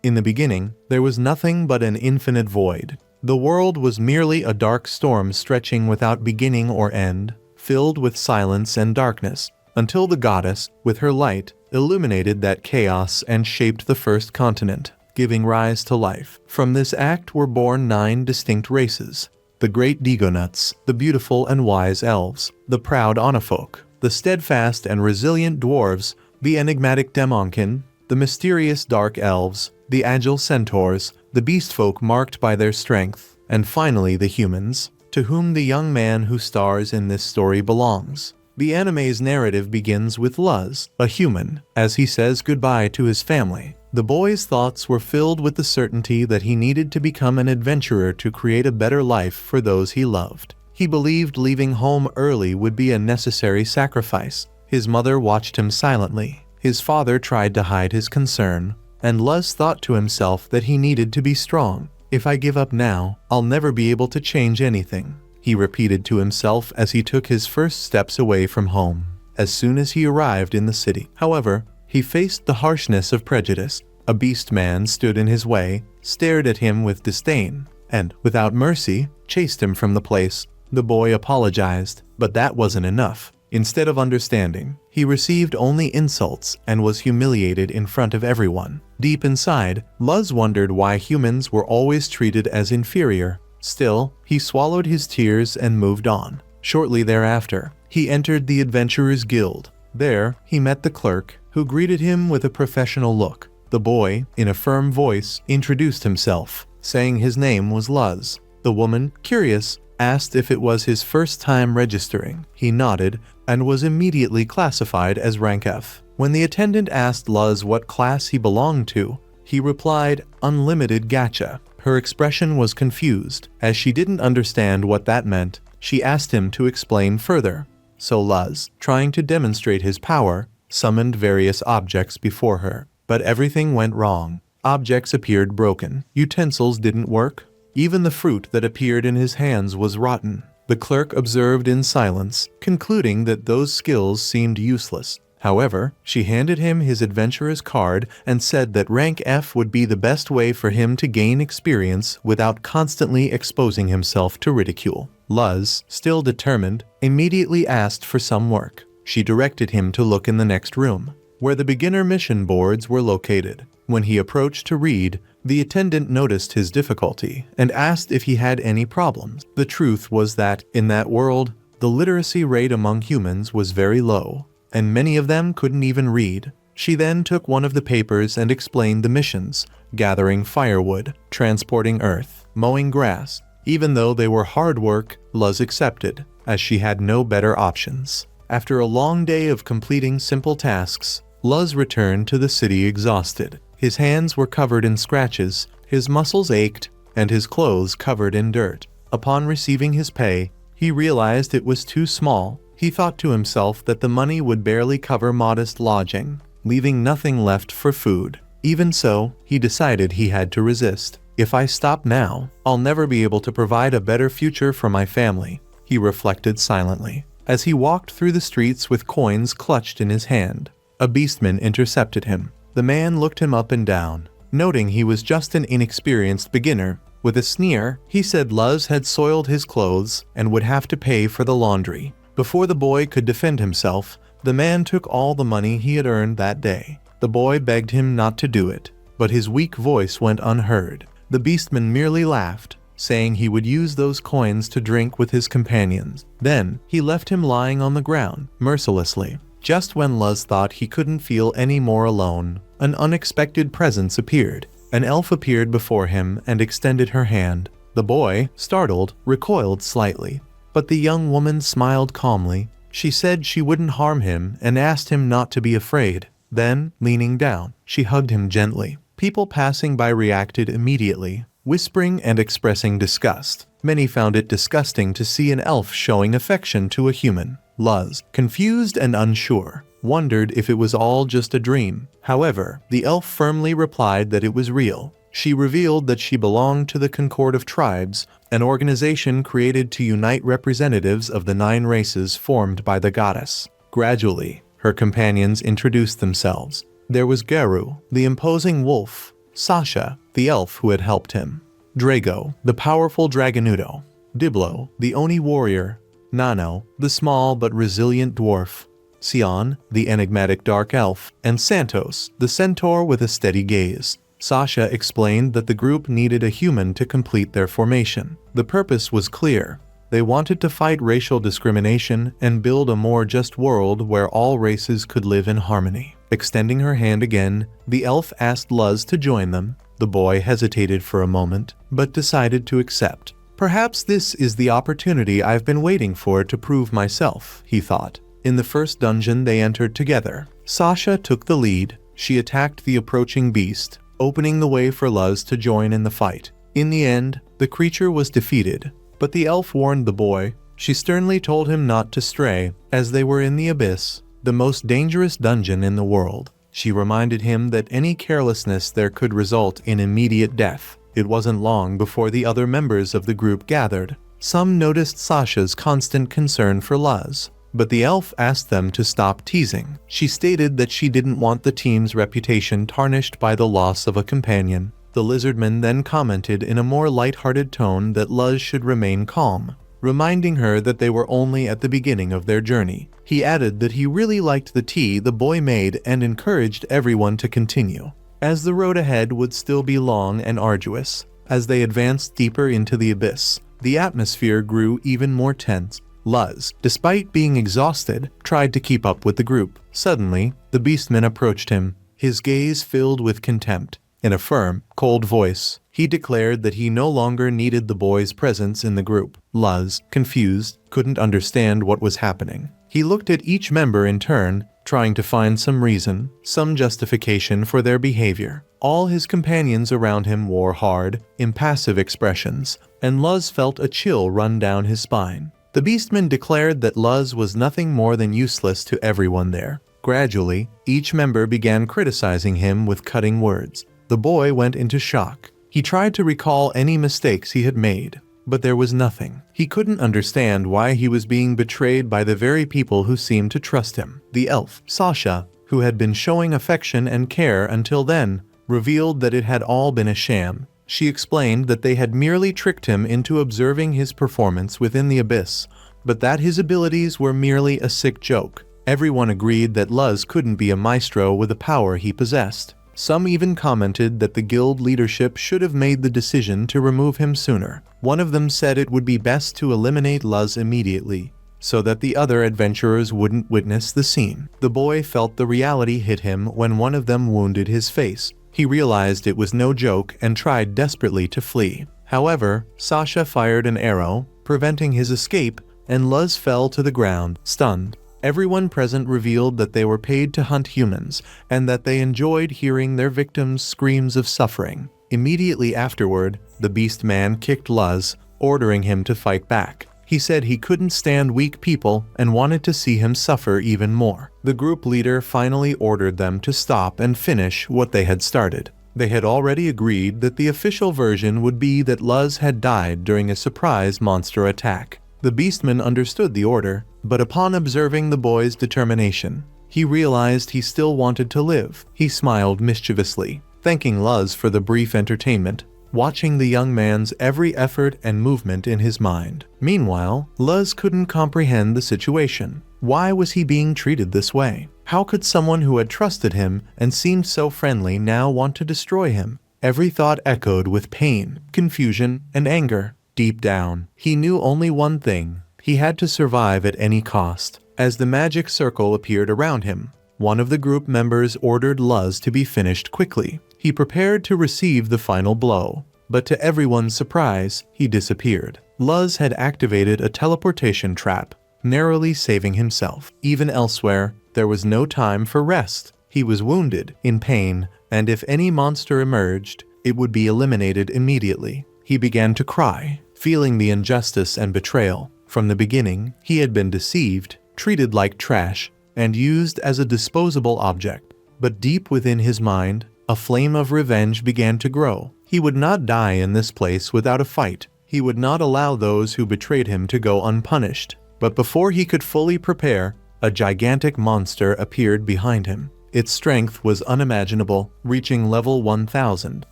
In the beginning, there was nothing but an infinite void. The world was merely a dark storm stretching without beginning or end, filled with silence and darkness, until the goddess, with her light, illuminated that chaos and shaped the first continent, giving rise to life. From this act were born 9 distinct races: the great Digonuts, the beautiful and wise elves, the proud Onafolk, the steadfast and resilient dwarves, the enigmatic Demonkin, the mysterious dark elves, the agile centaurs, the beastfolk marked by their strength, and finally the humans, to whom the young man who stars in this story belongs. The anime's narrative begins with Luz, a human, as he says goodbye to his family. The boy's thoughts were filled with the certainty that he needed to become an adventurer to create a better life for those he loved. He believed leaving home early would be a necessary sacrifice. His mother watched him silently. His father tried to hide his concern, and Luz thought to himself that he needed to be strong. "If I give up now, I'll never be able to change anything," he repeated to himself as he took his first steps away from home. As soon as he arrived in the city, however, he faced the harshness of prejudice. A beast man stood in his way, stared at him with disdain, and, without mercy, chased him from the place. The boy apologized, but that wasn't enough. Instead of understanding, he received only insults and was humiliated in front of everyone. Deep inside, Luz wondered why humans were always treated as inferior. Still, he swallowed his tears and moved on. Shortly thereafter, he entered the Adventurers Guild. There, he met the clerk, who greeted him with a professional look. The boy, in a firm voice, introduced himself, saying his name was Luz. The woman, curious, asked if it was his first time registering. He nodded and was immediately classified as rank F. When the attendant asked Luz what class he belonged to, he replied, "Unlimited Gacha." Her expression was confused, as she didn't understand what that meant. She asked him to explain further. So Luz, trying to demonstrate his power, summoned various objects before her. But everything went wrong. Objects appeared broken. Utensils didn't work. Even the fruit that appeared in his hands was rotten. The clerk observed in silence, concluding that those skills seemed useless. However, she handed him his adventurer's card and said that rank F would be the best way for him to gain experience without constantly exposing himself to ridicule. Luz, still determined, immediately asked for some work. She directed him to look in the next room, where the beginner mission boards were located. When he approached to read, the attendant noticed his difficulty and asked if he had any problems. The truth was that, in that world, the literacy rate among humans was very low, and many of them couldn't even read. She then took one of the papers and explained the missions: gathering firewood, transporting earth, mowing grass. Even though they were hard work, Luz accepted, as she had no better options. After a long day of completing simple tasks, Luz returned to the city exhausted. His hands were covered in scratches, his muscles ached, and his clothes covered in dirt. Upon receiving his pay, he realized it was too small. He thought to himself that the money would barely cover modest lodging, leaving nothing left for food. Even so, he decided he had to resist. "If I stop now, I'll never be able to provide a better future for my family," he reflected silently. As he walked through the streets with coins clutched in his hand, a beastman intercepted him. The man looked him up and down, noting he was just an inexperienced beginner. With a sneer, he said Luz had soiled his clothes and would have to pay for the laundry. Before the boy could defend himself, the man took all the money he had earned that day. The boy begged him not to do it, but his weak voice went unheard. The beastman merely laughed, saying he would use those coins to drink with his companions. Then, he left him lying on the ground, mercilessly. Just when Luz thought he couldn't feel any more alone, an unexpected presence appeared. An elf appeared before him and extended her hand. The boy, startled, recoiled slightly, but the young woman smiled calmly. She said she wouldn't harm him and asked him not to be afraid. Then, leaning down, she hugged him gently. People passing by reacted immediately, whispering and expressing disgust. Many found it disgusting to see an elf showing affection to a human. Luz, confused and unsure, wondered if it was all just a dream. However, the elf firmly replied that it was real. She revealed that she belonged to the Concord of Tribes, an organization created to unite representatives of the 9 races formed by the goddess. Gradually, her companions introduced themselves. There was Garu, the imposing wolf, Sasha, the elf who had helped him. Drago, the powerful Dragonudo. Diblo, the Oni warrior. Nano, the small but resilient dwarf. Sion, the enigmatic dark elf. And Santos, the centaur with a steady gaze. Sasha explained that the group needed a human to complete their formation. The purpose was clear. They wanted to fight racial discrimination and build a more just world where all races could live in harmony. Extending her hand again, the elf asked Luz to join them. The boy hesitated for a moment, but decided to accept. Perhaps this is the opportunity I've been waiting for to prove myself, he thought. In the first dungeon they entered together. Sasha took the lead. She attacked the approaching beast, opening the way for Luz to join in the fight. In the end, the creature was defeated, but the elf warned the boy. She sternly told him not to stray, as they were in the abyss, the most dangerous dungeon in the world. She reminded him that any carelessness there could result in immediate death. It wasn't long before the other members of the group gathered. Some noticed Sasha's constant concern for Luz, but the elf asked them to stop teasing. She stated that she didn't want the team's reputation tarnished by the loss of a companion. The lizardman then commented in a more light-hearted tone that Luz should remain calm, reminding her that they were only at the beginning of their journey. He added that he really liked the tea the boy made and encouraged everyone to continue, as the road ahead would still be long and arduous. As they advanced deeper into the abyss, the atmosphere grew even more tense. Luz, despite being exhausted, tried to keep up with the group. Suddenly, the beastman approached him, his gaze filled with contempt. In a firm, cold voice, he declared that he no longer needed the boy's presence in the group. Luz, confused, couldn't understand what was happening. He looked at each member in turn, trying to find some reason, some justification for their behavior. All his companions around him wore hard, impassive expressions, and Luz felt a chill run down his spine. The beastman declared that Luz was nothing more than useless to everyone there. Gradually, each member began criticizing him with cutting words. The boy went into shock. He tried to recall any mistakes he had made, but there was nothing. He couldn't understand why he was being betrayed by the very people who seemed to trust him. The elf, Sasha, who had been showing affection and care until then, revealed that it had all been a sham. She explained that they had merely tricked him into observing his performance within the abyss, but that his abilities were merely a sick joke. Everyone agreed that Luz couldn't be a maestro with the power he possessed. Some even commented that the guild leadership should have made the decision to remove him sooner. One of them said it would be best to eliminate Luz immediately, so that the other adventurers wouldn't witness the scene. The boy felt the reality hit him when one of them wounded his face. He realized it was no joke and tried desperately to flee. However, Sasha fired an arrow, preventing his escape, and Luz fell to the ground, stunned. Everyone present revealed that they were paid to hunt humans, and that they enjoyed hearing their victims' screams of suffering. Immediately afterward, the beast man kicked Luz, ordering him to fight back. He said he couldn't stand weak people and wanted to see him suffer even more. The group leader finally ordered them to stop and finish what they had started. They had already agreed that the official version would be that Luz had died during a surprise monster attack. The beastman understood the order, but upon observing the boy's determination, he realized he still wanted to live. He smiled mischievously, thanking Luz for the brief entertainment, watching the young man's every effort and movement in his mind. Meanwhile, Luz couldn't comprehend the situation. Why was he being treated this way? How could someone who had trusted him and seemed so friendly now want to destroy him? Every thought echoed with pain, confusion, and anger. Deep down, he knew only one thing. He had to survive at any cost. As the magic circle appeared around him, one of the group members ordered Luz to be finished quickly. He prepared to receive the final blow, but to everyone's surprise, he disappeared. Luz had activated a teleportation trap, narrowly saving himself. Even elsewhere, there was no time for rest. He was wounded, in pain, and if any monster emerged, it would be eliminated immediately. He began to cry, feeling the injustice and betrayal. From the beginning, he had been deceived, treated like trash, and used as a disposable object. But deep within his mind, a flame of revenge began to grow. He would not die in this place without a fight. He would not allow those who betrayed him to go unpunished. But before he could fully prepare, a gigantic monster appeared behind him. Its strength was unimaginable, reaching level 1000.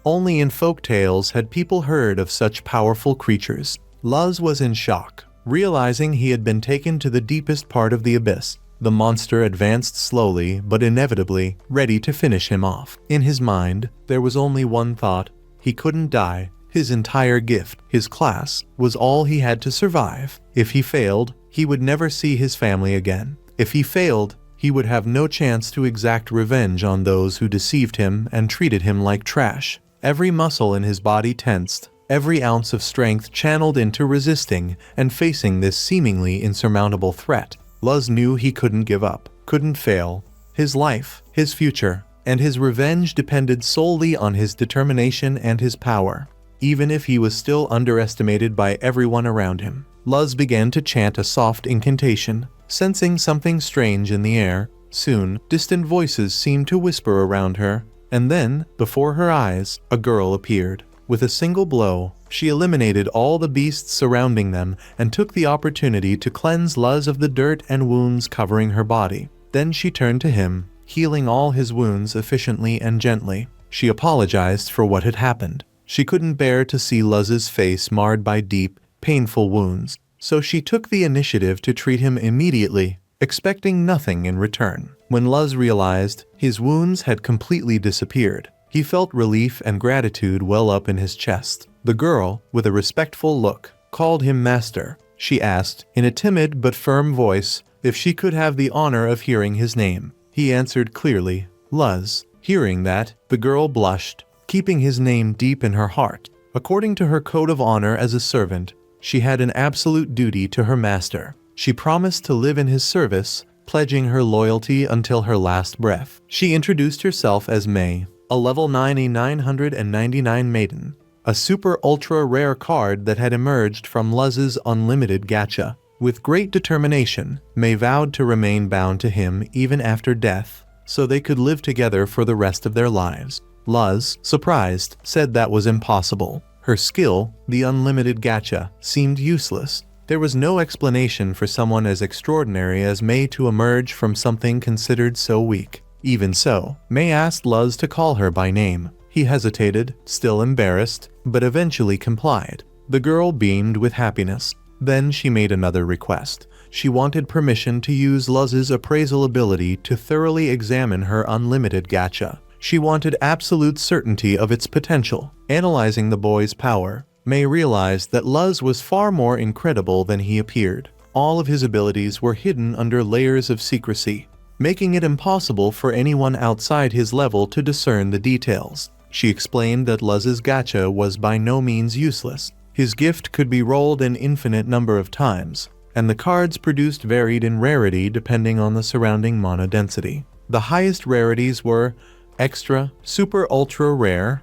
Only in folk tales had people heard of such powerful creatures. Luz was in shock, realizing he had been taken to the deepest part of the abyss. The monster advanced slowly but inevitably, ready to finish him off. In his mind, there was only one thought: he couldn't die. His entire gift, his class, was all he had to survive. If he failed, he would never see his family again. If he failed, he would have no chance to exact revenge on those who deceived him and treated him like trash. Every muscle in his body tensed, every ounce of strength channeled into resisting and facing this seemingly insurmountable threat. Luz knew he couldn't give up, couldn't fail. His life, his future, and his revenge depended solely on his determination and his power. Even if he was still underestimated by everyone around him, Luz began to chant a soft incantation, sensing something strange in the air. Soon, distant voices seemed to whisper around her, and then, before her eyes, a girl appeared. With a single blow, she eliminated all the beasts surrounding them and took the opportunity to cleanse Luz of the dirt and wounds covering her body. Then she turned to him, healing all his wounds efficiently and gently. She apologized for what had happened. She couldn't bear to see Luz's face marred by deep, painful wounds, so she took the initiative to treat him immediately, expecting nothing in return. When Luz realized his wounds had completely disappeared, he felt relief and gratitude well up in his chest. The girl, with a respectful look, called him master. She asked, in a timid but firm voice, if she could have the honor of hearing his name. He answered clearly, Luz. Hearing that, the girl blushed, keeping his name deep in her heart. According to her code of honor as a servant, she had an absolute duty to her master. She promised to live in his service, pledging her loyalty until her last breath. She introduced herself as May, a level 999 maiden, a super ultra rare card that had emerged from Luz's Unlimited Gacha. With great determination, May vowed to remain bound to him even after death, so they could live together for the rest of their lives. Luz, surprised, said that was impossible. Her skill, the Unlimited Gacha, seemed useless. There was no explanation for someone as extraordinary as May to emerge from something considered so weak. Even so, May asked Luz to call her by name. He hesitated, still embarrassed, but eventually complied. The girl beamed with happiness. Then she made another request. She wanted permission to use Luz's appraisal ability to thoroughly examine her Unlimited Gacha. She wanted absolute certainty of its potential. Analyzing the boy's power, May realized that Luz was far more incredible than he appeared. All of his abilities were hidden under layers of secrecy, making it impossible for anyone outside his level to discern the details. She explained that Luz's gacha was by no means useless. His gift could be rolled an infinite number of times, and the cards produced varied in rarity depending on the surrounding mana density. The highest rarities were Extra, Super Ultra Rare,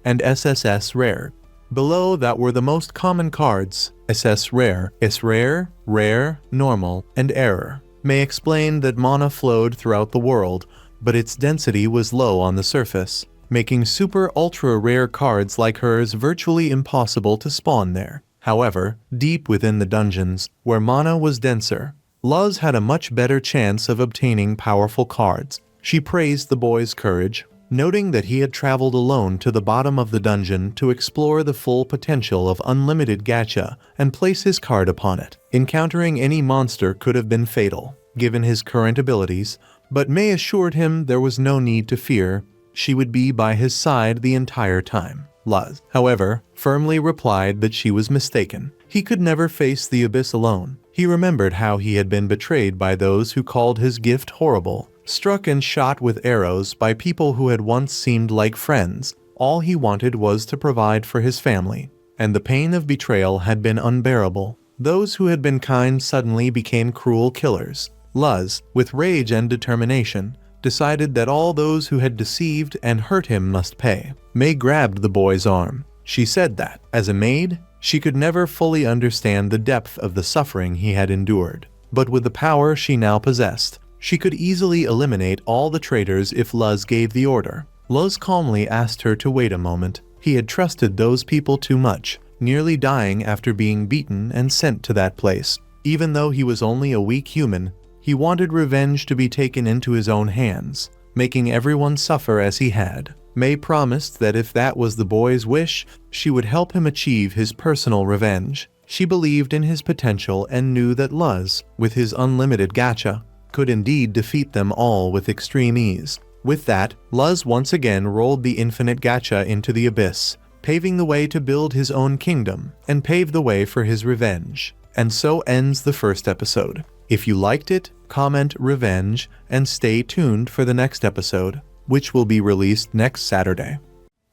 and SSS Rare. Below that were the most common cards: SS Rare, S Rare, Rare, Normal, and Error. May explained that mana flowed throughout the world, but its density was low on the surface, making super ultra rare cards like hers virtually impossible to spawn there. However, deep within the dungeons, where mana was denser, Luz had a much better chance of obtaining powerful cards. She praised the boy's courage, noting that he had traveled alone to the bottom of the dungeon to explore the full potential of Unlimited Gacha and place his card upon it. Encountering any monster could have been fatal, given his current abilities, but May assured him there was no need to fear. She would be by his side the entire time. Luz, however, firmly replied that she was mistaken. He could never face the abyss alone. He remembered how he had been betrayed by those who called his gift horrible, struck and shot with arrows by people who had once seemed like friends. All he wanted was to provide for his family, and the pain of betrayal had been unbearable. Those who had been kind suddenly became cruel killers. Luz, with rage and determination, decided that all those who had deceived and hurt him must pay. May grabbed the boy's arm. She said that, as a maid, she could never fully understand the depth of the suffering he had endured. But with the power she now possessed, she could easily eliminate all the traitors if Luz gave the order. Luz calmly asked her to wait a moment. He had trusted those people too much, nearly dying after being beaten and sent to that place. Even though he was only a weak human, He wanted revenge to be taken into his own hands, making everyone suffer as he had. May promised that if that was the boy's wish, she would help him achieve his personal revenge. She believed in his potential and knew that Luz, with his unlimited gacha, could indeed defeat them all with extreme ease. With that, Luz once again rolled the infinite gacha into the abyss, paving the way to build his own kingdom, and pave the way for his revenge. And so ends the first episode. If you liked it, comment revenge and stay tuned for the next episode, which will be released next Saturday.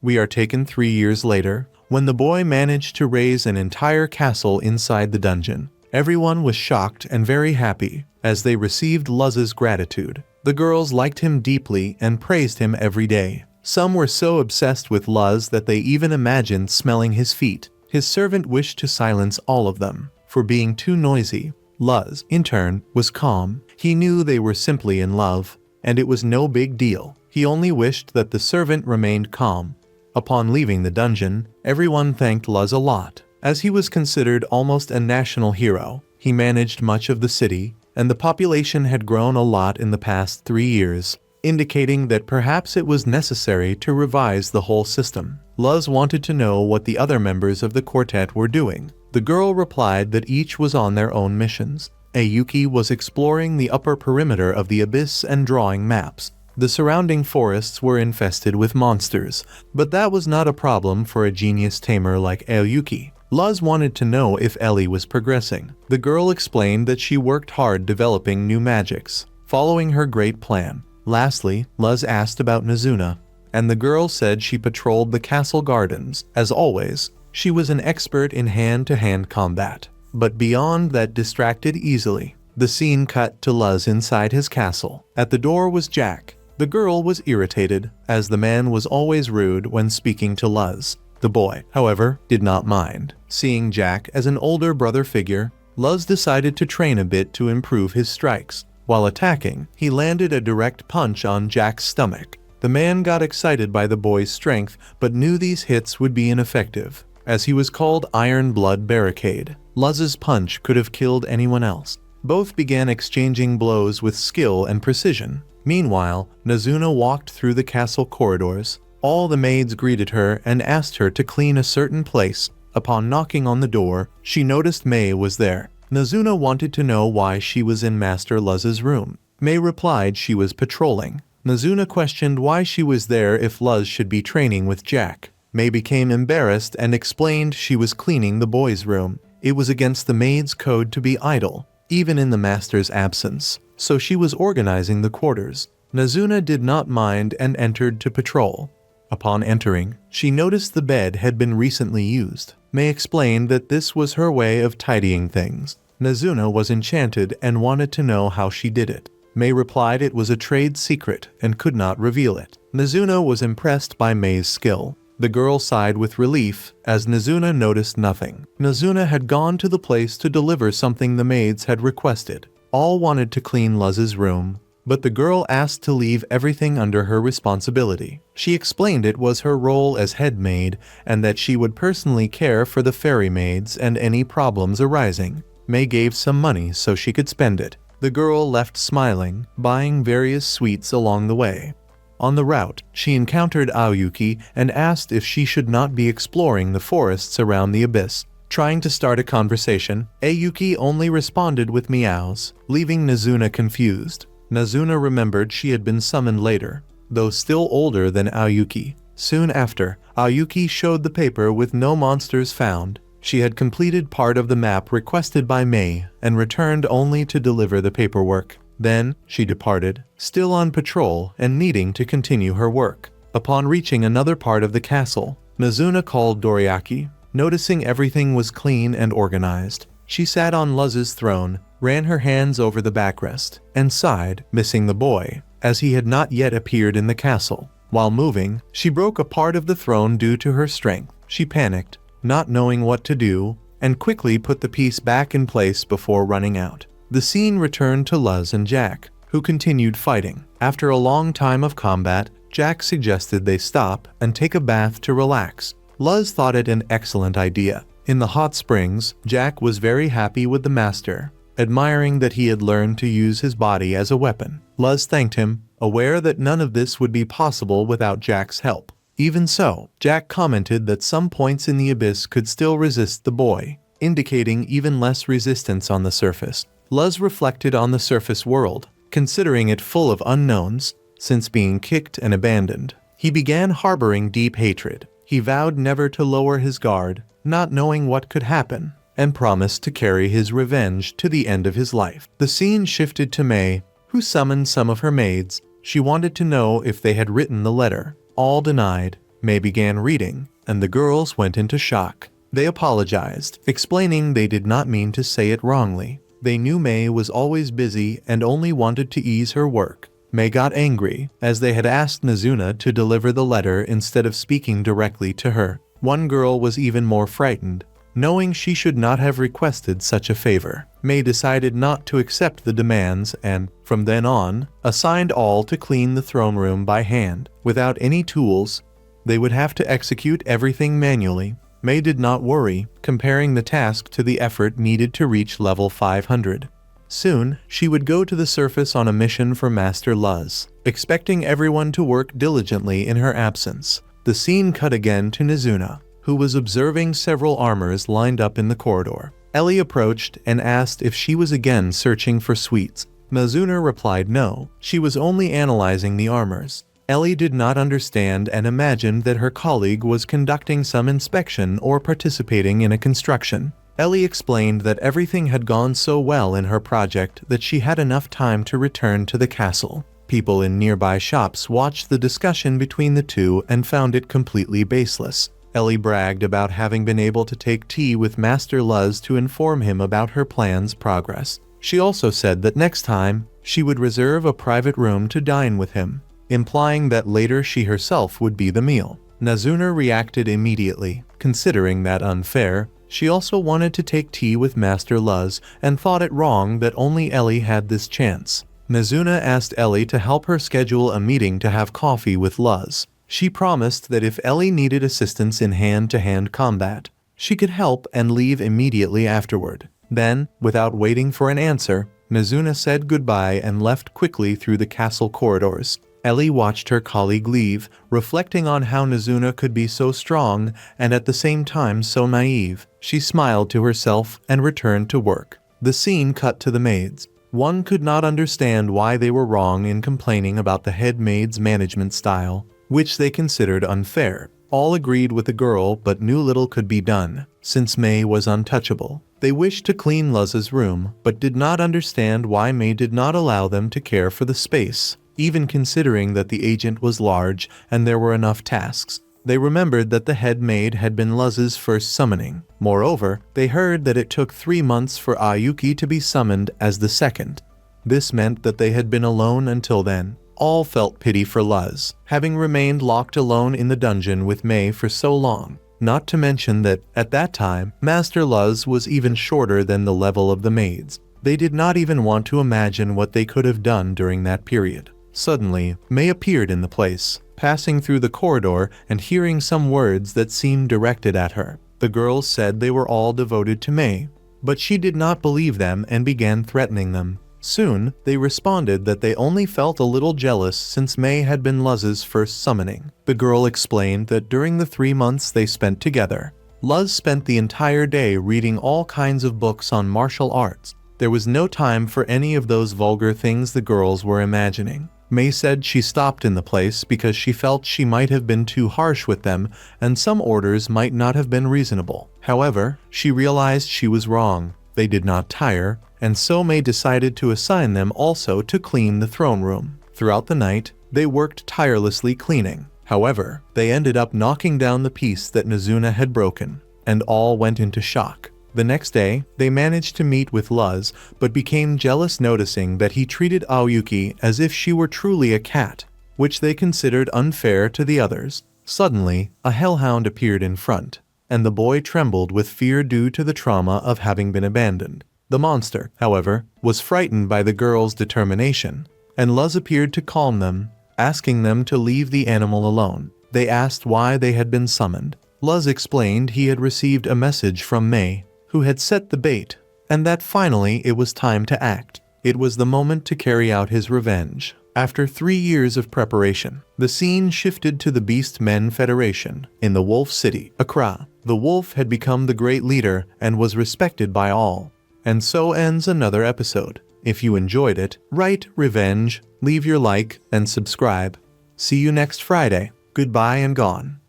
We are taken 3 years later, when the boy managed to raise an entire castle inside the dungeon. Everyone was shocked and very happy as they received Luz's gratitude. The girls liked him deeply and praised him every day. Some were so obsessed with Luz that they even imagined smelling his feet. His servant wished to silence all of them for being too noisy. Luz, in turn, was calm. He knew they were simply in love, and it was no big deal. He only wished that the servant remained calm. Upon leaving the dungeon, everyone thanked Luz a lot, as he was considered almost a national hero. He managed much of the city, and the population had grown a lot in the past 3 years, indicating that perhaps it was necessary to revise the whole system. Luz wanted to know what the other members of the quartet were doing. The girl replied that each was on their own missions. Ayuki was exploring the upper perimeter of the abyss and drawing maps. The surrounding forests were infested with monsters, but that was not a problem for a genius tamer like Ayuki. Luz wanted to know if Ellie was progressing. The girl explained that she worked hard developing new magics, following her great plan. Lastly, Luz asked about Nazuna, and the girl said she patrolled the castle gardens. As always, she was an expert in hand-to-hand combat, but beyond that distracted easily. The scene cut to Luz inside his castle. At the door was Jack. The girl was irritated, as the man was always rude when speaking to Luz. The boy, however, did not mind. Seeing Jack as an older brother figure, Luz decided to train a bit to improve his strikes. While attacking, he landed a direct punch on Jack's stomach. The man got excited by the boy's strength, but knew these hits would be ineffective, as he was called Iron Blood Barricade. Luz's punch could have killed anyone else. Both began exchanging blows with skill and precision. Meanwhile, Nazuna walked through the castle corridors. All the maids greeted her and asked her to clean a certain place. Upon knocking on the door, she noticed May was there. Nazuna wanted to know why she was in Master Luz's room. May replied she was patrolling. Nazuna questioned why she was there if Luz should be training with Jack. May became embarrassed and explained she was cleaning the boys' room. It was against the maid's code to be idle, even in the master's absence, so she was organizing the quarters. Nazuna did not mind and entered to patrol. Upon entering, she noticed the bed had been recently used. May explained that this was her way of tidying things. Nazuna was enchanted and wanted to know how she did it. May replied it was a trade secret and could not reveal it. Nazuna was impressed by May's skill. The girl sighed with relief as Nazuna noticed nothing. Nazuna had gone to the place to deliver something the maids had requested. All wanted to clean Luz's room, but the girl asked to leave everything under her responsibility. She explained it was her role as head maid and that she would personally care for the fairy maids and any problems arising. May gave some money so she could spend it. The girl left smiling, buying various sweets along the way. On the route, she encountered Ayuki and asked if she should not be exploring the forests around the abyss. Trying to start a conversation, Ayuki only responded with meows, leaving Nazuna confused. Nazuna remembered she had been summoned later, though still older than Ayuki. Soon after, Ayuki showed the paper with no monsters found. She had completed part of the map requested by May and returned only to deliver the paperwork. Then, she departed, still on patrol and needing to continue her work. Upon reaching another part of the castle, Nazuna called Doriaki. Noticing everything was clean and organized, she sat on Luz's throne, ran her hands over the backrest, and sighed, missing the boy, as he had not yet appeared in the castle. While moving, she broke a part of the throne due to her strength. She panicked, not knowing what to do, and quickly put the piece back in place before running out. The scene returned to Luz and Jack, who continued fighting. After a long time of combat, Jack suggested they stop and take a bath to relax. Luz thought it an excellent idea. In the hot springs, Jack was very happy with the master. admiring that he had learned to use his body as a weapon. Luz thanked him, aware that none of this would be possible without Jack's help. Even so, Jack commented that some points in the abyss could still resist the boy, indicating even less resistance on the surface. Luz reflected on the surface world, considering it full of unknowns, since being kicked and abandoned. He began harboring deep hatred. He vowed never to lower his guard, not knowing what could happen, and promised to carry his revenge to the end of his life. The scene shifted to May, who summoned some of her maids. She wanted to know if they had written the letter. All denied. May began reading, and the girls went into shock. They apologized, explaining they did not mean to say it wrongly. They knew May was always busy and only wanted to ease her work. May got angry, as they had asked Nazuna to deliver the letter instead of speaking directly to her. One girl was even more frightened, knowing she should not have requested such a favor. May decided not to accept the demands and, from then on, assigned all to clean the throne room by hand. Without any tools, they would have to execute everything manually. May did not worry, comparing the task to the effort needed to reach level 500. Soon, she would go to the surface on a mission for Master Luz, expecting everyone to work diligently in her absence. The scene cut again to Nazuna, who was observing several armors lined up in the corridor. Ellie approached and asked if she was again searching for sweets. Nazuna replied no, she was only analyzing the armors. Ellie did not understand and imagined that her colleague was conducting some inspection or participating in a construction. Ellie explained that everything had gone so well in her project that she had enough time to return to the castle. People in nearby shops watched the discussion between the two and found it completely baseless. Ellie bragged about having been able to take tea with Master Luz to inform him about her plan's progress. She also said that next time, she would reserve a private room to dine with him, implying that later she herself would be the meal. Nazuna reacted immediately, considering that unfair. She also wanted to take tea with Master Luz and thought it wrong that only Ellie had this chance. Nazuna asked Ellie to help her schedule a meeting to have coffee with Luz. She promised that if Ellie needed assistance in hand-to-hand combat, she could help and leave immediately afterward. Then, without waiting for an answer, Nazuna said goodbye and left quickly through the castle corridors. Ellie watched her colleague leave, reflecting on how Nazuna could be so strong and at the same time so naive. She smiled to herself and returned to work. The scene cut to the maids. One could not understand why they were wrong in complaining about the head maid's management style, which they considered unfair. All agreed with the girl but knew little could be done, since May was untouchable. They wished to clean Luz's room, but did not understand why May did not allow them to care for the space, even considering that the agent was large and there were enough tasks. They remembered that the head maid had been Luz's first summoning. Moreover, they heard that it took 3 months for Ayuki to be summoned as the second. This meant that they had been alone until then. All felt pity for Luz, having remained locked alone in the dungeon with May for so long. Not to mention that, at that time, Master Luz was even shorter than the level of the maids. They did not even want to imagine what they could have done during that period. Suddenly, May appeared in the place, passing through the corridor and hearing some words that seemed directed at her. The girls said they were all devoted to May, but she did not believe them and began threatening them. Soon, they responded that they only felt a little jealous since May had been Luz's first summoning. The girl explained that during the 3 months they spent together, Luz spent the entire day reading all kinds of books on martial arts. There was no time for any of those vulgar things the girls were imagining. May said she stopped in the place because she felt she might have been too harsh with them and some orders might not have been reasonable. However, she realized she was wrong. They did not tire, and so May decided to assign them also to clean the throne room. Throughout the night, they worked tirelessly cleaning. However, they ended up knocking down the piece that Nazuna had broken, and all went into shock. The next day, they managed to meet with Luz, but became jealous noticing that he treated Aoyuki as if she were truly a cat, which they considered unfair to the others. Suddenly, a hellhound appeared in front, and the boy trembled with fear due to the trauma of having been abandoned. The monster, however, was frightened by the girl's determination, and Luz appeared to calm them, asking them to leave the animal alone. They asked why they had been summoned. Luz explained he had received a message from May, who had set the bait, and that finally it was time to act. It was the moment to carry out his revenge. After 3 years of preparation, the scene shifted to the Beast Men Federation in the Wolf City, Accra. The wolf had become the great leader and was respected by all. And so ends another episode. If you enjoyed it, write revenge, leave your like, and subscribe. See you next Friday. Goodbye and gone.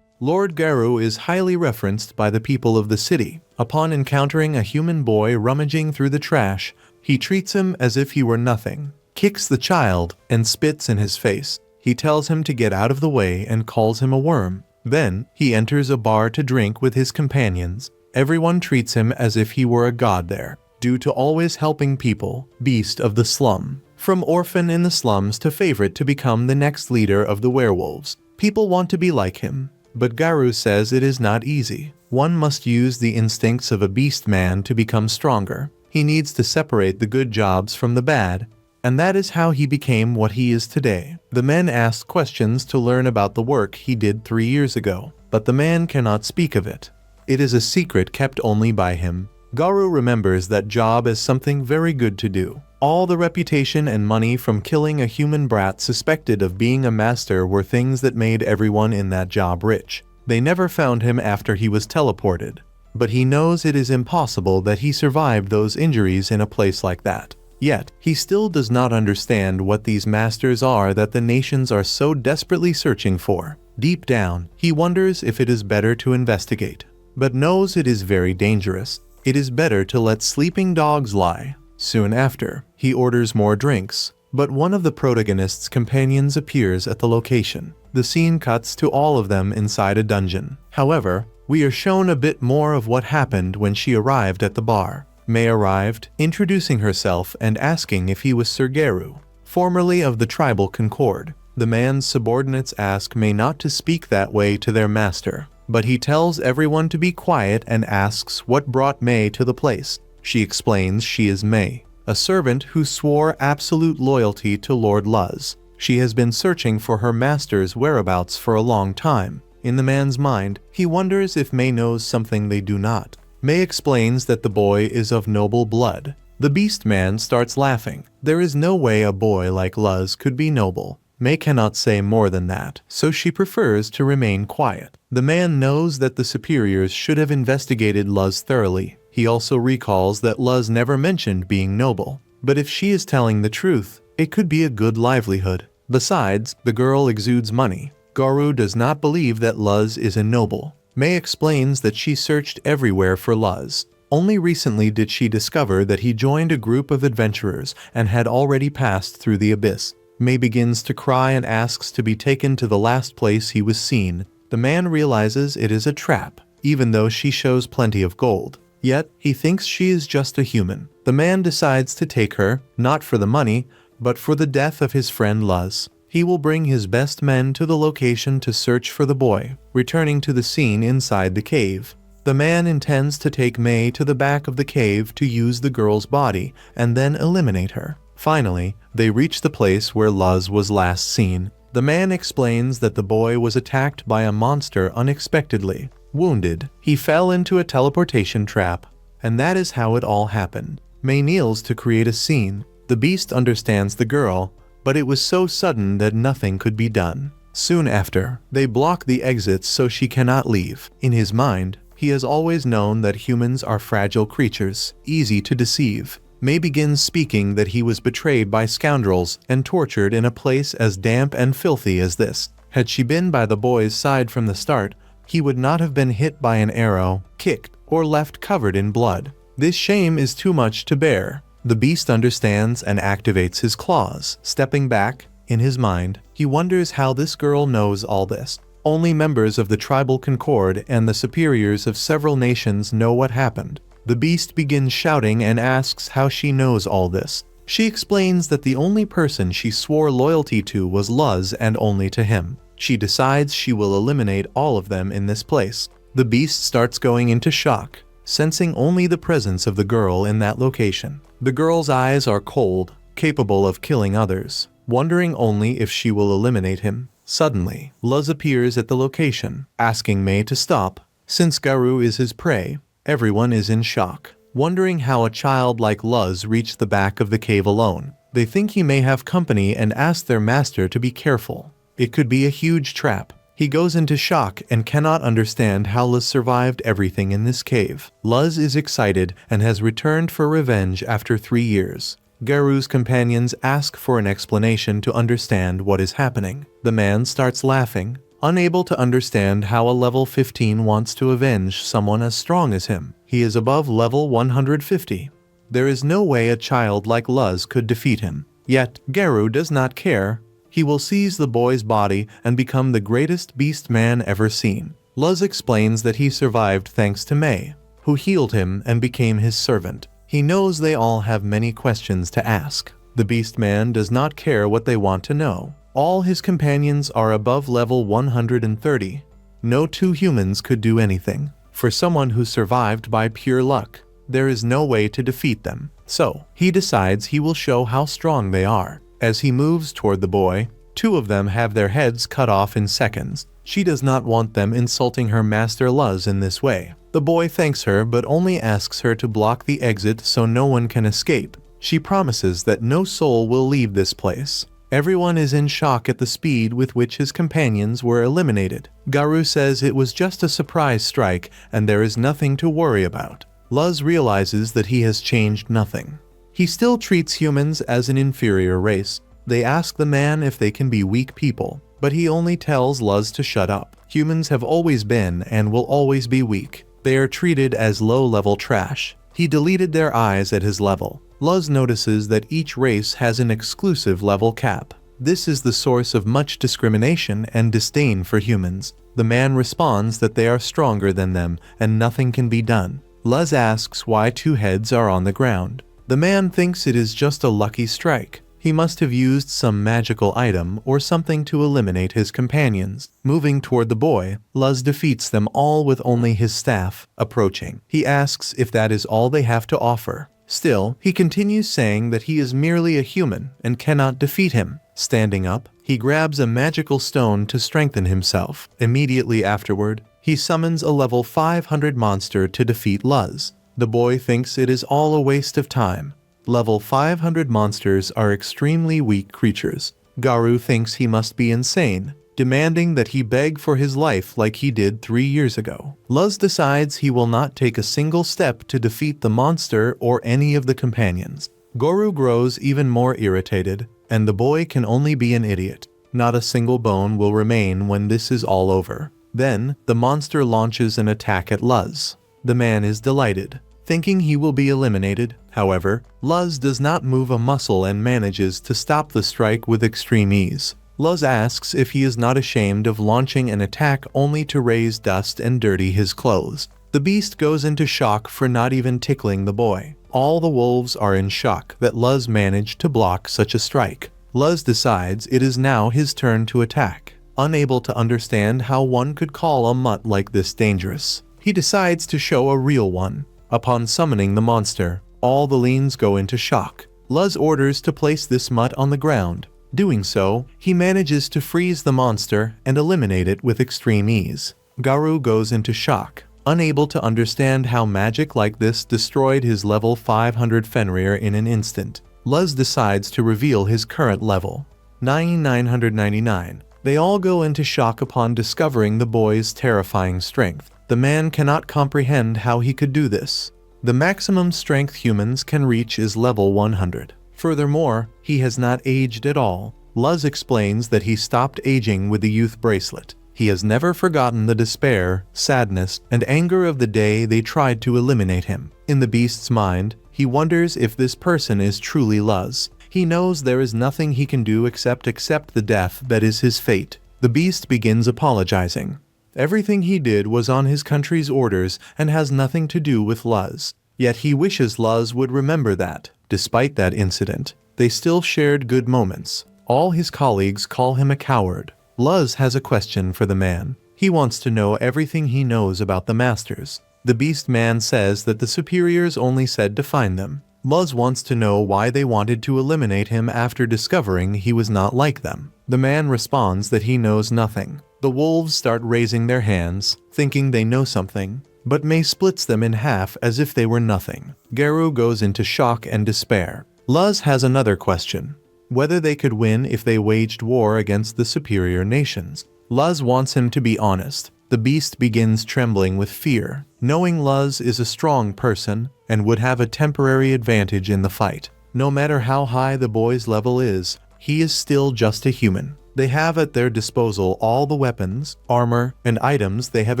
Lord Garou is highly referenced by the people of the city. Upon encountering a human boy rummaging through the trash, he treats him as if he were nothing, kicks the child, and spits in his face. He tells him to get out of the way and calls him a worm. Then, he enters a bar to drink with his companions. Everyone treats him as if he were a god there, due to always helping people, beast of the slum. From orphan in the slums to favorite to become the next leader of the werewolves. People want to be like him, but Garou says it is not easy. One must use the instincts of a beast man to become stronger. He needs to separate the good jobs from the bad, and that is how he became what he is today. The men ask questions to learn about the work he did 3 years ago, but the man cannot speak of it. It is a secret kept only by him. Garou remembers that job as something very good to do. All the reputation and money from killing a human brat suspected of being a master were things that made everyone in that job rich. They never found him after he was teleported, but he knows it is impossible that he survived those injuries in a place like that. Yet, he still does not understand what these masters are that the nations are so desperately searching for. Deep down, he wonders if it is better to investigate, but knows it is very dangerous. It is better to let sleeping dogs lie. Soon after, he orders more drinks, but one of the protagonist's companions appears at the location. The scene cuts to all of them inside a dungeon. However, we are shown a bit more of what happened when she arrived at the bar. May arrived, introducing herself and asking if he was Sir Garou, formerly of the tribal Concord. The man's subordinates ask May not to speak that way to their master, but he tells everyone to be quiet and asks what brought May to the place. She explains she is May, a servant who swore absolute loyalty to Lord Luz. She has been searching for her master's whereabouts for a long time. In the man's mind, he wonders if May knows something they do not. May explains that the boy is of noble blood. The beast man starts laughing. There is no way a boy like Luz could be noble. May cannot say more than that, so she prefers to remain quiet. The man knows that the superiors should have investigated Luz thoroughly. He also recalls that Luz never mentioned being noble. But if she is telling the truth, it could be a good livelihood. Besides, the girl exudes money. Garou does not believe that Luz is a noble. May explains that she searched everywhere for Luz. Only recently did she discover that he joined a group of adventurers and had already passed through the abyss. May begins to cry and asks to be taken to the last place he was seen. The man realizes it is a trap, even though she shows plenty of gold. Yet, he thinks she is just a human. The man decides to take her, not for the money, but for the death of his friend Luz. He will bring his best men to the location to search for the boy, returning to the scene inside the cave. The man intends to take May to the back of the cave to use the girl's body and then eliminate her. Finally, they reach the place where Luz was last seen. The man explains that the boy was attacked by a monster unexpectedly. Wounded, he fell into a teleportation trap, and that is how it all happened. May kneels to create a scene. The beast understands the girl, but it was so sudden that nothing could be done. Soon after, they block the exits so she cannot leave. In his mind, he has always known that humans are fragile creatures, easy to deceive. May begins speaking that he was betrayed by scoundrels and tortured in a place as damp and filthy as this. Had she been by the boy's side from the start, he would not have been hit by an arrow, kicked, or left covered in blood. This shame is too much to bear. The beast understands and activates his claws. Stepping back, in his mind, he wonders how this girl knows all this. Only members of the tribal Concord and the superiors of several nations know what happened. The beast begins shouting and asks how she knows all this. She explains that the only person she swore loyalty to was Luz and only to him. She decides she will eliminate all of them in this place. The beast starts going into shock, sensing only the presence of the girl in that location. The girl's eyes are cold, capable of killing others, wondering only if she will eliminate him. Suddenly, Luz appears at the location, asking May to stop. Since Garou is his prey, everyone is in shock. wondering how a child like Luz reached the back of the cave alone. They think he may have company and ask their master to be careful. It could be a huge trap. He goes into shock and cannot understand how Luz survived everything in this cave. Luz is excited and has returned for revenge after 3 years. Garu's companions ask for an explanation to understand what is happening. The man starts laughing, unable to understand how a level 15 wants to avenge someone as strong as him. He is above level 150. There is no way a child like Luz could defeat him. Yet, Garu does not care. He will seize the boy's body and become the greatest beast man ever seen. Luz explains that he survived thanks to May, who healed him and became his servant. He knows they all have many questions to ask. The beast man does not care what they want to know. All his companions are above level 130. No 2 humans could do anything. For someone who survived by pure luck, there is no way to defeat them. So, he decides he will show how strong they are. As he moves toward the boy, 2 of them have their heads cut off in seconds. She does not want them insulting her master Luz in this way. The boy thanks her but only asks her to block the exit so no one can escape. She promises that no soul will leave this place. Everyone is in shock at the speed with which his companions were eliminated. Garu says it was just a surprise strike and there is nothing to worry about. Luz realizes that he has changed nothing. He still treats humans as an inferior race. They ask the man if they can be weak people, but he only tells Luz to shut up. Humans have always been and will always be weak. They are treated as low-level trash. He deleted their eyes at his level. Luz notices that each race has an exclusive level cap. This is the source of much discrimination and disdain for humans. The man responds that they are stronger than them and nothing can be done. Luz asks why 2 heads are on the ground. The man thinks it is just a lucky strike. He must have used some magical item or something to eliminate his companions. Moving toward the boy, Luz defeats them all with only his staff. Approaching, he asks if that is all they have to offer. Still, he continues saying that he is merely a human and cannot defeat him. Standing up, he grabs a magical stone to strengthen himself. Immediately afterward, he summons a level 500 monster to defeat Luz. The boy thinks it is all a waste of time. Level 500 monsters are extremely weak creatures. Garu thinks he must be insane, demanding that he beg for his life like he did 3 years ago. Luz decides he will not take a single step to defeat the monster or any of the companions. Garu grows even more irritated, and the boy can only be an idiot. Not a single bone will remain when this is all over. Then, the monster launches an attack at Luz. The man is delighted, thinking he will be eliminated. However, Luz does not move a muscle and manages to stop the strike with extreme ease. Luz asks if he is not ashamed of launching an attack only to raise dust and dirty his clothes. The beast goes into shock for not even tickling the boy. All the wolves are in shock that Luz managed to block such a strike. Luz decides it is now his turn to attack. Unable to understand how one could call a mutt like this dangerous, he decides to show a real one. Upon summoning the monster, all the leans go into shock. Luz orders to place this mutt on the ground. Doing so, he manages to freeze the monster and eliminate it with extreme ease. Garu goes into shock, unable to understand how magic like this destroyed his level 500 Fenrir in an instant. Luz decides to reveal his current level, 999. They all go into shock upon discovering the boy's terrifying strength. The man cannot comprehend how he could do this. The maximum strength humans can reach is level 100. Furthermore, he has not aged at all. Luz explains that he stopped aging with the youth bracelet. He has never forgotten the despair, sadness, and anger of the day they tried to eliminate him. In the beast's mind, he wonders if this person is truly Luz. He knows there is nothing he can do except accept the death that is his fate. The beast begins apologizing. Everything he did was on his country's orders and has nothing to do with Luz. Yet he wishes Luz would remember that, despite that incident, they still shared good moments. All his colleagues call him a coward. Luz has a question for the man. He wants to know everything he knows about the masters. The beast man says that the superiors only said to find them. Luz wants to know why they wanted to eliminate him after discovering he was not like them. The man responds that he knows nothing. The wolves start raising their hands, thinking they know something. but Mei splits them in half as if they were nothing. Geru goes into shock and despair. Luz has another question: whether they could win if they waged war against the superior nations. Luz wants him to be honest. The beast begins trembling with fear, knowing Luz is a strong person and would have a temporary advantage in the fight. No matter how high the boy's level is, he is still just a human. They have at their disposal all the weapons, armor, and items they have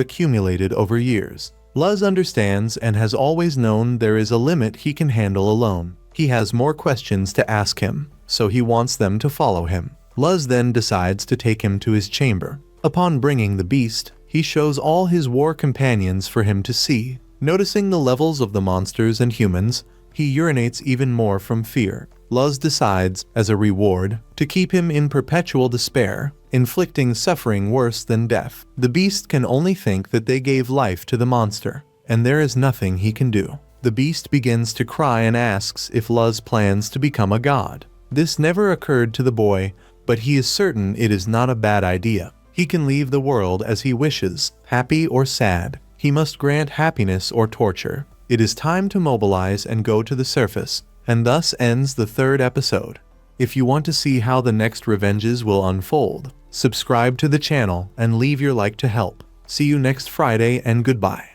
accumulated over years. Luz understands and has always known there is a limit he can handle alone. He has more questions to ask him, so he wants them to follow him. Luz then decides to take him to his chamber. Upon bringing the beast, he shows all his war companions for him to see. Noticing the levels of the monsters and humans, he urinates even more from fear. Luz decides, as a reward, to keep him in perpetual despair, inflicting suffering worse than death. The beast can only think that they gave life to the monster, and there is nothing he can do. The beast begins to cry and asks if Luz plans to become a god. This never occurred to the boy, but he is certain it is not a bad idea. He can leave the world as he wishes, happy or sad. He must grant happiness or torture. It is time to mobilize and go to the surface, and thus ends the 3rd episode. If you want to see how the next revenges will unfold, subscribe to the channel and leave your like to help. See you next Friday and goodbye.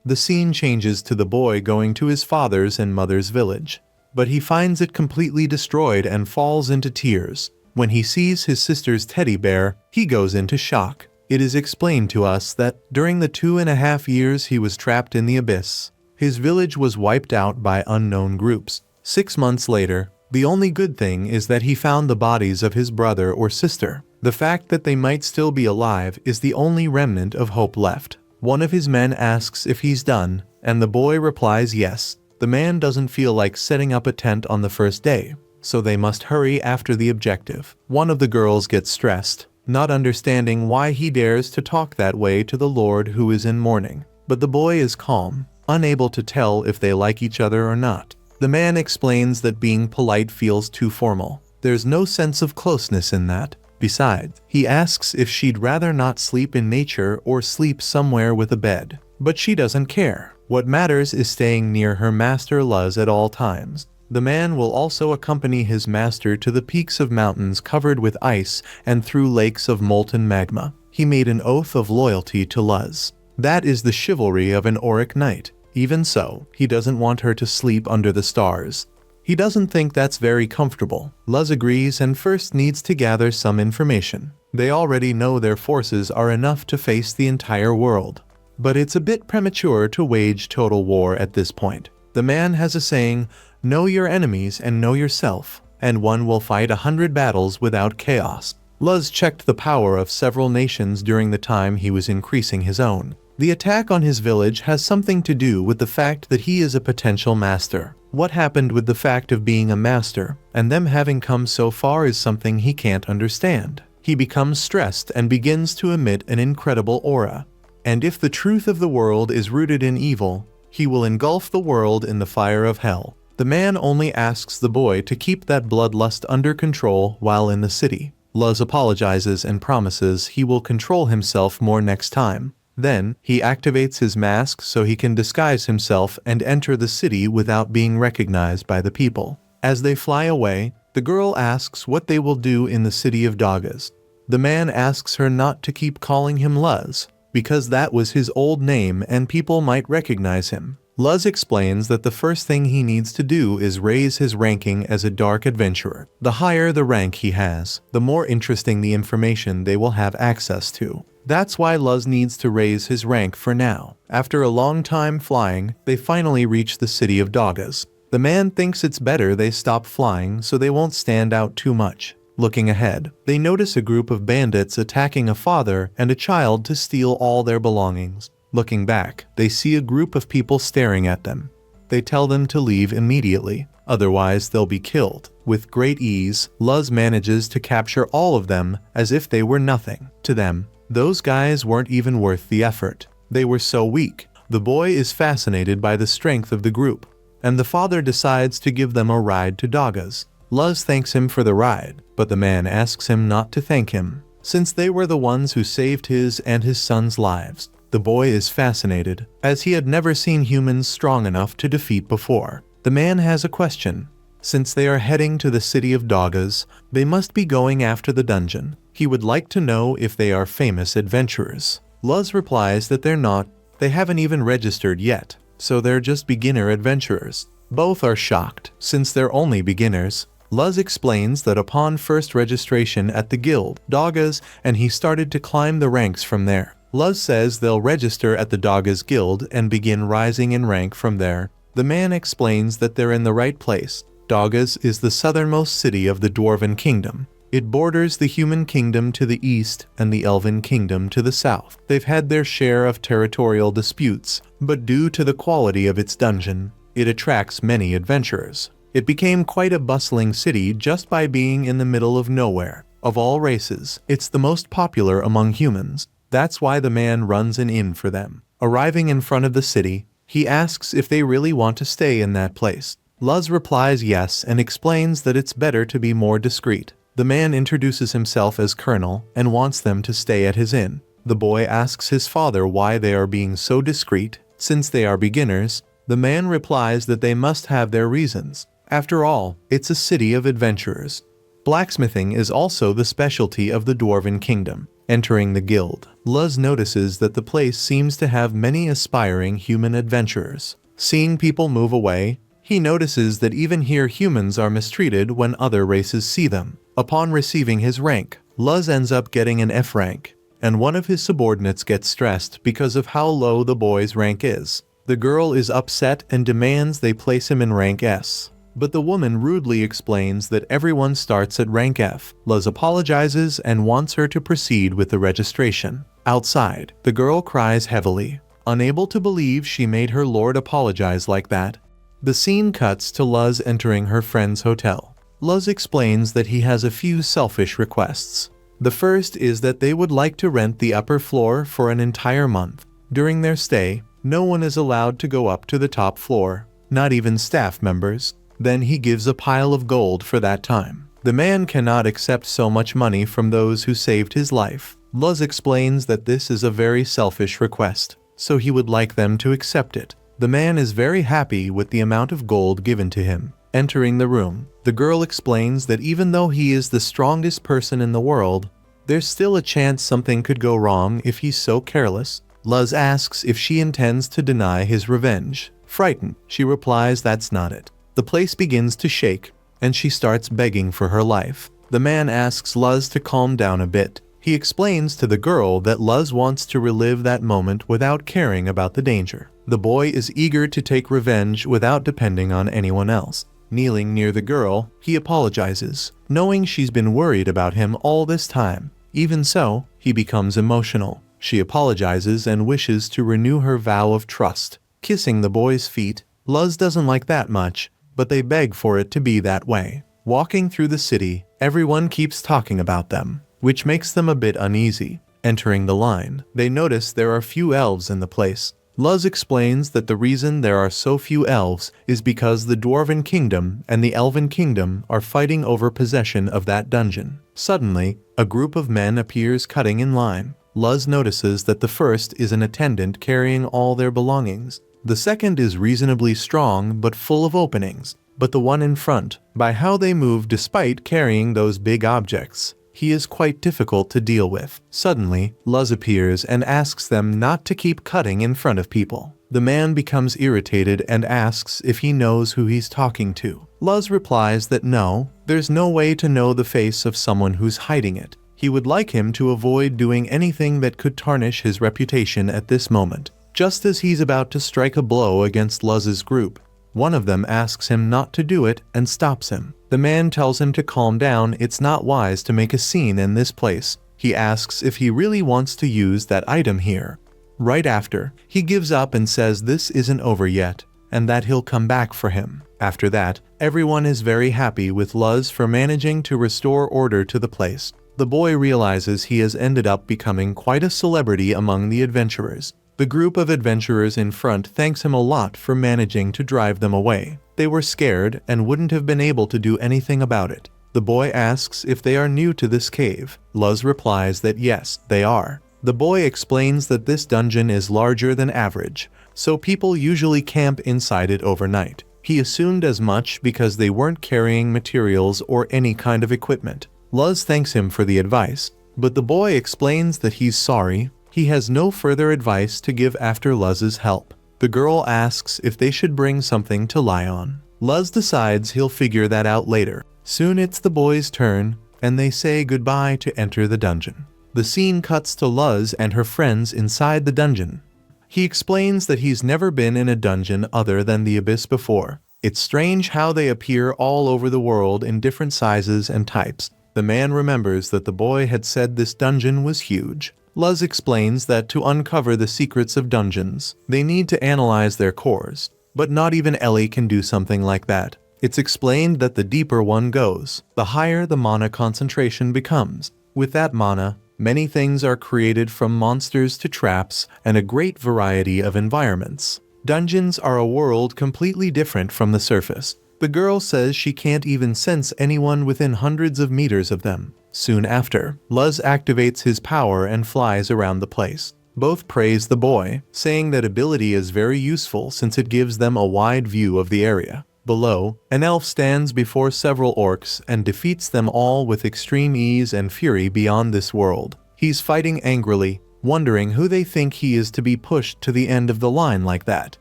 The scene changes to the boy going to his father's and mother's village, but he finds it completely destroyed and falls into tears. When he sees his sister's teddy bear, he goes into shock. It is explained to us that during the 2.5 years he was trapped in the abyss, his village was wiped out by unknown groups. 6 months later, the only good thing is that he found the bodies of his brother or sister. The fact that they might still be alive is the only remnant of hope left. One of his men asks if he's done, and the boy replies yes. The man doesn't feel like setting up a tent on the first day, so they must hurry after the objective. One of the girls gets stressed, not understanding why he dares to talk that way to the Lord who is in mourning. But the boy is calm, unable to tell if they like each other or not. The man explains that being polite feels too formal. There's no sense of closeness in that. Besides, he asks if she'd rather not sleep in nature or sleep somewhere with a bed. But she doesn't care. What matters is staying near her master Luz at all times. The man will also accompany his master to the peaks of mountains covered with ice and through lakes of molten magma. He made an oath of loyalty to Luz. That is the chivalry of an Auric knight. Even so, he doesn't want her to sleep under the stars. He doesn't think that's very comfortable. Luz agrees and first needs to gather some information. They already know their forces are enough to face the entire world. But it's a bit premature to wage total war at this point. The man has a saying, "Know your enemies and know yourself, and one will fight 100 battles without chaos." Luz checked the power of several nations during the time he was increasing his own. The attack on his village has something to do with the fact that he is a potential master. What happened with the fact of being a master, and them having come so far is something he can't understand. He becomes stressed and begins to emit an incredible aura. And if the truth of the world is rooted in evil, he will engulf the world in the fire of hell. The man only asks the boy to keep that bloodlust under control while in the city. Luz apologizes and promises he will control himself more next time. Then, he activates his mask so he can disguise himself and enter the city without being recognized by the people. As they fly away, the girl asks what they will do in the city of Dagas. The man asks her not to keep calling him Luz, because that was his old name and people might recognize him. Luz explains that the first thing he needs to do is raise his ranking as a dark adventurer. The higher the rank he has, the more interesting the information they will have access to. That's why Luz needs to raise his rank for now. After a long time flying, they finally reach the city of Dagas. The man thinks it's better they stop flying so they won't stand out too much. Looking ahead, they notice a group of bandits attacking a father and a child to steal all their belongings. Looking back, they see a group of people staring at them. They tell them to leave immediately, otherwise they'll be killed. With great ease, Luz manages to capture all of them as if they were nothing. To them, those guys weren't even worth the effort. They were so weak. The boy is fascinated by the strength of the group, and the father decides to give them a ride to Dagas. Luz thanks him for the ride, but the man asks him not to thank him, since they were the ones who saved his and his son's lives. The boy is fascinated, as he had never seen humans strong enough to defeat before. The man has a question. Since they are heading to the city of Dogas, they must be going after the dungeon. He would like to know if they are famous adventurers. Luz replies that they're not. They haven't even registered yet, so they're just beginner adventurers. Both are shocked, since they're only beginners. Luz explains that upon first registration at the guild, Dogas, and he started to climb the ranks from there. Luz says they'll register at the Dogas guild and begin rising in rank from there. The man explains that they're in the right place. Dogas is the southernmost city of the Dwarven Kingdom. It borders the human kingdom to the east and the elven kingdom to the south. They've had their share of territorial disputes, but due to the quality of its dungeon, it attracts many adventurers. It became quite a bustling city just by being in the middle of nowhere. Of all races, it's the most popular among humans. That's why the man runs an inn for them. Arriving in front of the city, he asks if they really want to stay in that place. Luz replies yes and explains that it's better to be more discreet. The man introduces himself as Colonel and wants them to stay at his inn. The boy asks his father why they are being so discreet, since they are beginners. The man replies that they must have their reasons. After all, it's a city of adventurers. Blacksmithing is also the specialty of the Dwarven Kingdom. Entering the guild, Luz notices that the place seems to have many aspiring human adventurers. Seeing people move away, he notices that even here humans are mistreated when other races see them. Upon receiving his rank, Luz ends up getting an F rank, and one of his subordinates gets stressed because of how low the boy's rank is. The girl is upset and demands they place him in rank S. But the woman rudely explains that everyone starts at rank F. Luz apologizes and wants her to proceed with the registration. Outside, the girl cries heavily, unable to believe she made her lord apologize like that. The scene cuts to Luz entering her friend's hotel. Luz explains that he has a few selfish requests. The first is that they would like to rent the upper floor for an entire month. During their stay, no one is allowed to go up to the top floor, not even staff members. Then he gives a pile of gold for that time. The man cannot accept so much money from those who saved his life. Luz explains that this is a very selfish request, so he would like them to accept it. The man is very happy with the amount of gold given to him. Entering the room, the girl explains that even though he is the strongest person in the world, there's still a chance something could go wrong if he's so careless. Luz asks if she intends to deny his revenge. Frightened, she replies that's not it. The place begins to shake, and she starts begging for her life. The man asks Luz to calm down a bit. He explains to the girl that Luz wants to relive that moment without caring about the danger. The boy is eager to take revenge without depending on anyone else. Kneeling near the girl, he apologizes, knowing she's been worried about him all this time. Even so, he becomes emotional. She apologizes and wishes to renew her vow of trust. Kissing the boy's feet, Luz doesn't like that much, but they beg for it to be that way. Walking through the city, everyone keeps talking about them, which makes them a bit uneasy. Entering the line, they notice there are few elves in the place. Luz explains that the reason there are so few elves is because the Dwarven Kingdom and the Elven Kingdom are fighting over possession of that dungeon. Suddenly, a group of men appears cutting in line. Luz notices that the first is an attendant carrying all their belongings. The second is reasonably strong but full of openings, but the one in front, by how they move despite carrying those big objects, he is quite difficult to deal with. Suddenly, Luz appears and asks them not to keep cutting in front of people. The man becomes irritated and asks if he knows who he's talking to. Luz replies that no, there's no way to know the face of someone who's hiding it. He would like him to avoid doing anything that could tarnish his reputation at this moment. Just as he's about to strike a blow against Luz's group, one of them asks him not to do it and stops him. The man tells him to calm down. It's not wise to make a scene in this place. He asks if he really wants to use that item here. Right after, he gives up and says this isn't over yet, and that he'll come back for him. After that, everyone is very happy with Luz for managing to restore order to the place. The boy realizes he has ended up becoming quite a celebrity among the adventurers. The group of adventurers in front thanks him a lot for managing to drive them away. They were scared and wouldn't have been able to do anything about it. The boy asks if they are new to this cave. Luz replies that yes, they are. The boy explains that this dungeon is larger than average, so people usually camp inside it overnight. He assumed as much because they weren't carrying materials or any kind of equipment. Luz thanks him for the advice, but the boy explains that he's sorry. He has no further advice to give after Luz's help. The girl asks if they should bring something to lie on. Luz decides he'll figure that out later. Soon it's the boy's turn, and they say goodbye to enter the dungeon. The scene cuts to Luz and her friends inside the dungeon. He explains that he's never been in a dungeon other than the Abyss before. It's strange how they appear all over the world in different sizes and types. The man remembers that the boy had said this dungeon was huge. Luz explains that to uncover the secrets of dungeons, they need to analyze their cores. But not even Ellie can do something like that. It's explained that the deeper one goes, the higher the mana concentration becomes. With that mana, many things are created, from monsters to traps and a great variety of environments. Dungeons are a world completely different from the surface. The girl says she can't even sense anyone within hundreds of meters of them. Soon after, Luz activates his power and flies around the place. Both praise the boy, saying that ability is very useful since it gives them a wide view of the area. Below, an elf stands before several orcs and defeats them all with extreme ease and fury beyond this world. He's fighting angrily, wondering who they think he is to be pushed to the end of the line like that.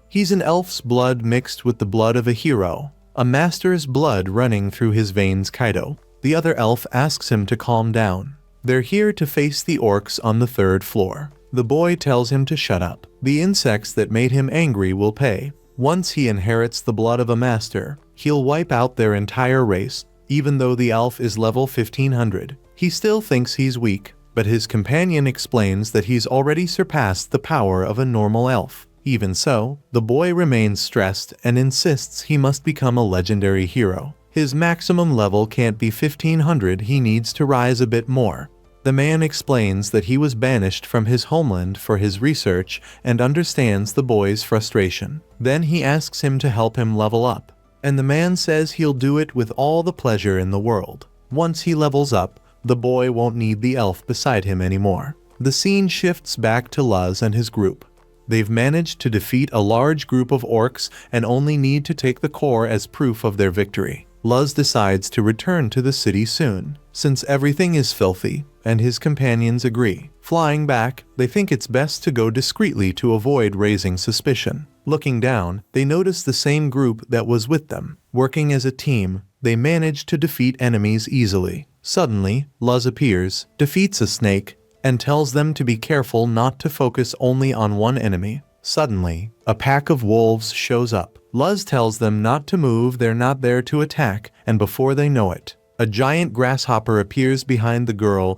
He's an elf's blood mixed with the blood of a hero, a master's blood running through his veins. Kaido. The other elf asks him to calm down. They're here to face the orcs on the 3rd floor. The boy tells him to shut up. The insects that made him angry will pay. Once he inherits the blood of a master, he'll wipe out their entire race. Even though the elf is level 1500, he still thinks he's weak, but his companion explains that he's already surpassed the power of a normal elf. Even so, the boy remains stressed and insists he must become a legendary hero. His maximum level can't be 1500, he needs to rise a bit more. The man explains that he was banished from his homeland for his research and understands the boy's frustration. Then he asks him to help him level up, and the man says he'll do it with all the pleasure in the world. Once he levels up, the boy won't need the elf beside him anymore. The scene shifts back to Luz and his group. They've managed to defeat a large group of orcs and only need to take the core as proof of their victory. Luz decides to return to the city soon, since everything is filthy, and his companions agree. Flying back, they think it's best to go discreetly to avoid raising suspicion. Looking down, they notice the same group that was with them. Working as a team, they manage to defeat enemies easily. Suddenly, Luz appears, defeats a snake, and tells them to be careful not to focus only on one enemy. Suddenly, a pack of wolves shows up. Luz tells them not to move, they're not there to attack, and before they know it, a giant grasshopper appears behind the girl